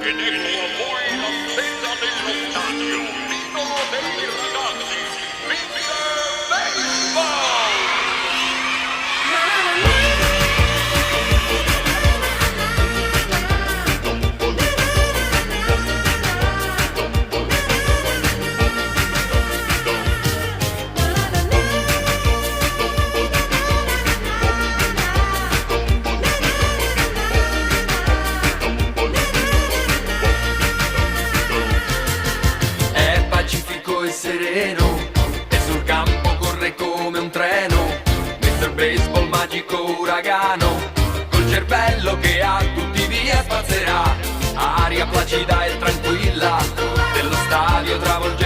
Ed ecco a voi l'attesa dello stadio, l'idolo dei ragazzi, Mr. Baseball! Sereno e sul campo corre come un treno, Mr. Baseball magico uragano, col cervello che a tutti via spazzerà, aria placida e tranquilla dello stadio travolge